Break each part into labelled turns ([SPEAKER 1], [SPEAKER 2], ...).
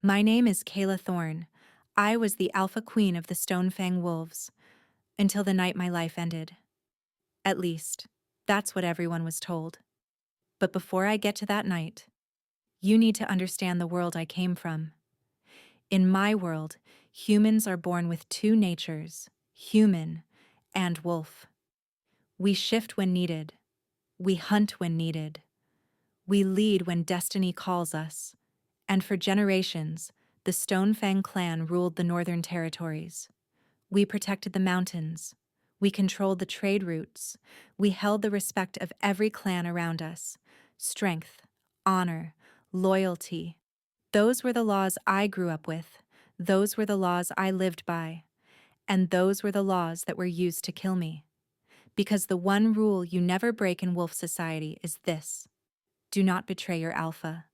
[SPEAKER 1] My name is Kayla Thorne. I was the alpha queen of the Stonefang Wolves, until the night my life ended. At least, that's what everyone was told. But before I get to that night, you need to understand the world I came from. In my world, humans are born with two natures, human and wolf. We shift when needed. We hunt when needed. We lead when destiny calls us. And for generations, the Stonefang Clan ruled the northern territories. We protected the mountains. We controlled the trade routes. We held the respect of every clan around us. Strength, honor, loyalty. Those were the laws I grew up with. Those were the laws I lived by. And those were the laws that were used to kill me. Because the one rule you never break in wolf society is this: do not betray your alpha.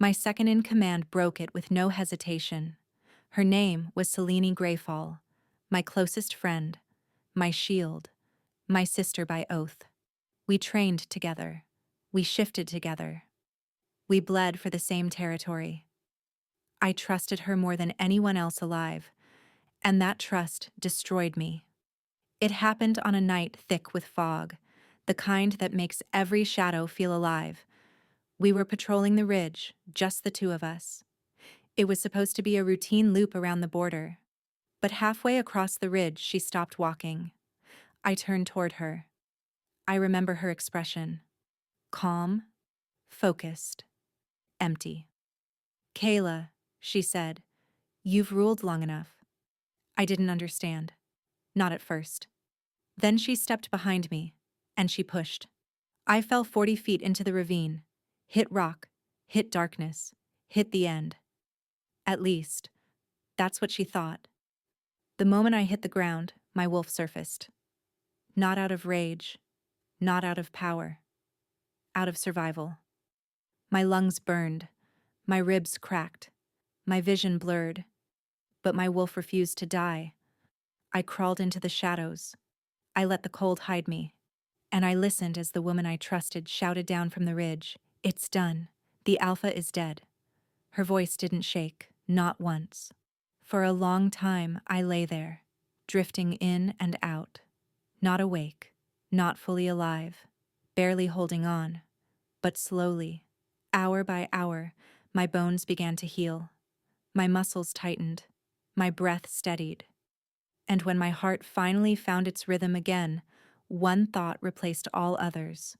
[SPEAKER 1] My second in command broke it with no hesitation. Her name was Selene Greyfall, my closest friend, my shield, my sister by oath. We trained together. We shifted together. We bled for the same territory. I trusted her more than anyone else alive, and that trust destroyed me. It happened on a night thick with fog, the kind that makes every shadow feel alive. We were patrolling the ridge, just the two of us. It was supposed to be a routine loop around the border. But halfway across the ridge, she stopped walking. I turned toward her. I remember her expression. Calm, focused, empty. Kayla, she said, you've ruled long enough. I didn't understand. Not at first. Then she stepped behind me, and she pushed. I fell 40 feet into the ravine, hit rock, hit darkness, hit the end. At least, that's what she thought. The moment I hit the ground, my wolf surfaced. Not out of rage, not out of power, out of survival. My lungs burned, my ribs cracked, my vision blurred, but my wolf refused to die. I crawled into the shadows. I let the cold hide me, and I listened as the woman I trusted shouted down from the ridge, "It's done. The alpha is dead." Her voice didn't shake, not once. For a long time, I lay there, drifting in and out, not awake, not fully alive, barely holding on, but slowly, hour by hour, my bones began to heal. My muscles tightened, my breath steadied. And when my heart finally found its rhythm again, one thought replaced all others.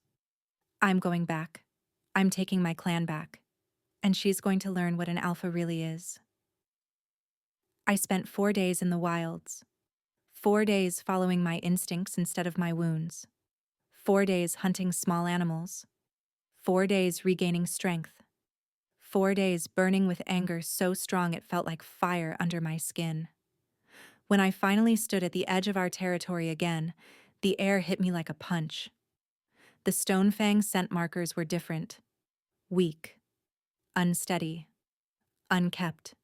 [SPEAKER 1] I'm going back. I'm taking my clan back. And she's going to learn what an alpha really is. I spent 4 days in the wilds. 4 days following my instincts instead of my wounds. 4 days hunting small animals. 4 days regaining strength. 4 days burning with anger so strong it felt like fire under my skin. When I finally stood at the edge of our territory again, the air hit me like a punch. The Stonefang scent markers were different. Weak. Unsteady. Unkept.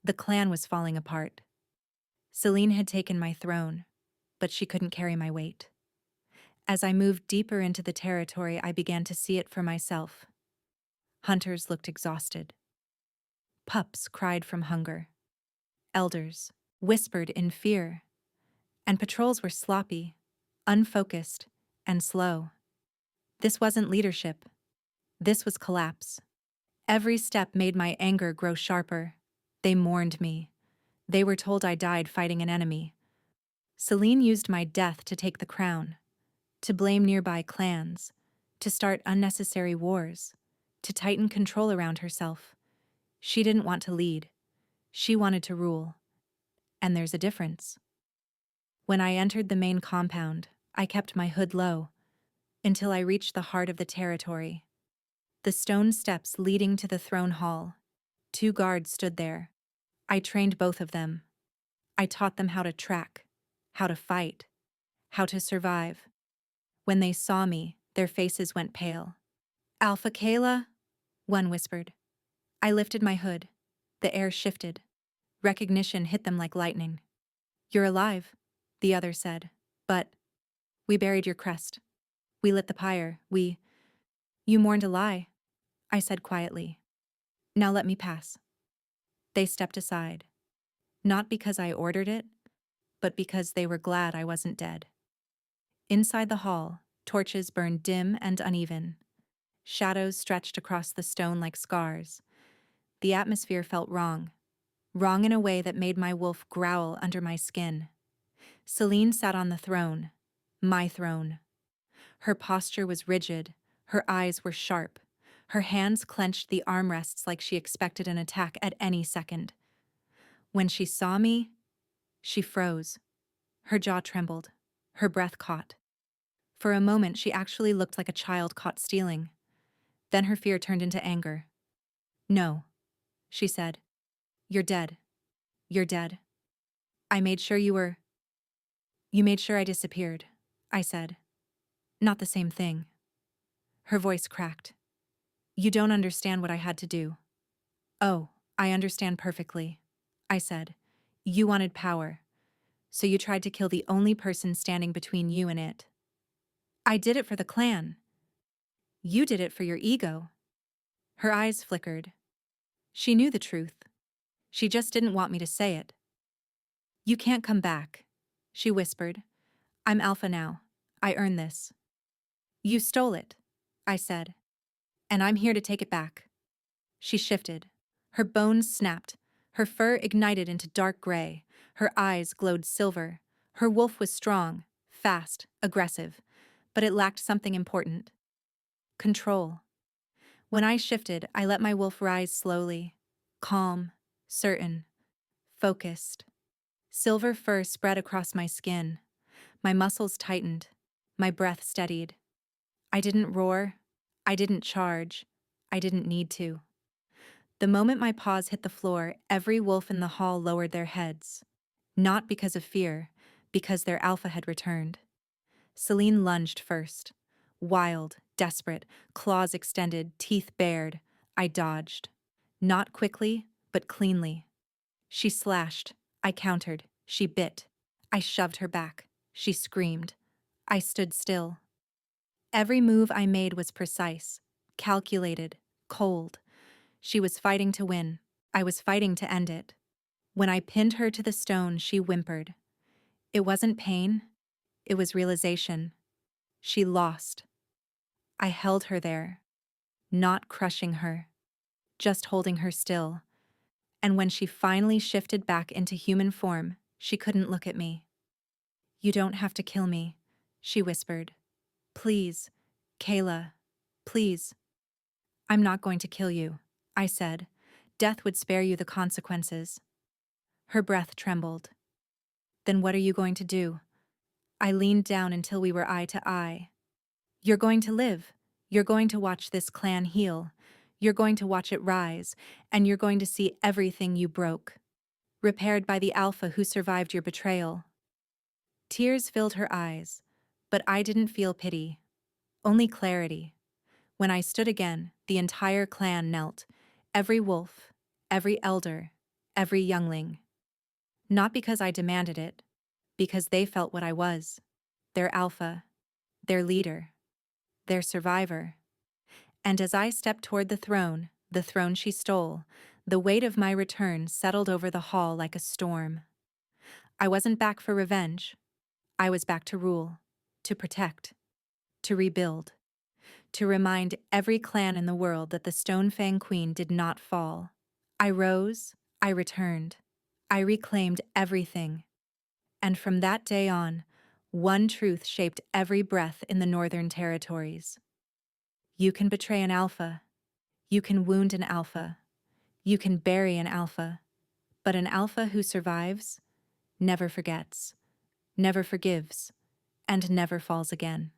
[SPEAKER 1] The clan was falling apart. Selene had taken my throne, but she couldn't carry my weight. As I moved deeper into the territory, I began to see it for myself. Hunters looked exhausted. Pups cried from hunger. Elders whispered in fear. And patrols were sloppy, unfocused, and slow. This wasn't leadership. This was collapse. Every step made my anger grow sharper. They mourned me. They were told I died fighting an enemy. Selene used my death to take the crown, to blame nearby clans, to start unnecessary wars, to tighten control around herself. She didn't want to lead. She wanted to rule. And there's a difference. When I entered the main compound, I kept my hood low until I reached the heart of the territory. The stone steps leading to the throne hall. 2 guards stood there. I trained both of them. I taught them how to track, how to fight, how to survive. When they saw me, their faces went pale. "Alpha Kayla?" one whispered. I lifted my hood. The air shifted. Recognition hit them like lightning. "You're alive," the other said. "But we buried your crest. We lit the pyre. You mourned a lie," I said quietly. Now let me pass. They stepped aside, not because I ordered it, but because they were glad I wasn't dead. Inside the hall, torches burned dim and uneven. Shadows stretched across the stone like scars. The atmosphere felt wrong, wrong in a way that made my wolf growl under my skin. Celine sat on the throne, my throne. Her posture was rigid, her eyes were sharp. Her hands clenched the armrests like she expected an attack at any second. When she saw me, she froze. Her jaw trembled, her breath caught. For a moment, she actually looked like a child caught stealing. Then her fear turned into anger. "No," she said. "You're dead. You're dead. I made sure you were—" "You made sure I disappeared," I said. "Not the same thing." Her voice cracked. "You don't understand what I had to do." "Oh, I understand perfectly," I said. "You wanted power, so you tried to kill the only person standing between you and it." "I did it for the clan." "You did it for your ego." Her eyes flickered. She knew the truth. She just didn't want me to say it. "You can't come back," she whispered. "I'm alpha now. I earned this." "You stole it," I said, "and I'm here to take it back." She shifted. Her bones snapped. Her fur ignited into dark gray. Her eyes glowed silver. Her wolf was strong, fast, aggressive, but it lacked something important. Control. When I shifted, I let my wolf rise slowly, calm, certain, focused. Silver fur spread across my skin. My muscles tightened. My breath steadied. I didn't roar. I didn't charge. I didn't need to. The moment my paws hit the floor, every wolf in the hall lowered their heads. Not because of fear, because their alpha had returned. Celine lunged first. Wild, desperate, claws extended, teeth bared. I dodged. Not quickly, but cleanly. She slashed. I countered. She bit. I shoved her back. She screamed. I stood still. Every move I made was precise, calculated, cold. She was fighting to win. I was fighting to end it. When I pinned her to the stone, she whimpered. It wasn't pain. It was realization. She lost. I held her there, not crushing her, just holding her still. And when she finally shifted back into human form, she couldn't look at me. "You don't have to kill me," she whispered. "Please, Kayla, please." "I'm not going to kill you," I said. "Death would spare you the consequences." Her breath trembled. "Then what are you going to do?" I leaned down until we were eye to eye. "You're going to live. You're going to watch this clan heal. You're going to watch it rise, and you're going to see everything you broke, repaired by the alpha who survived your betrayal." Tears filled her eyes, but I didn't feel pity, only clarity. When I stood again, the entire clan knelt, every wolf, every elder, every youngling. Not because I demanded it, because they felt what I was, their alpha, their leader, their survivor. And as I stepped toward the throne she stole, the weight of my return settled over the hall like a storm. I wasn't back for revenge. I was back to rule, to protect, to rebuild, to remind every clan in the world that the Stonefang Queen did not fall. I rose, I returned, I reclaimed everything. And from that day on, one truth shaped every breath in the Northern Territories. You can betray an alpha. You can wound an alpha. You can bury an alpha. But an alpha who survives never forgets, never forgives, and never falls again.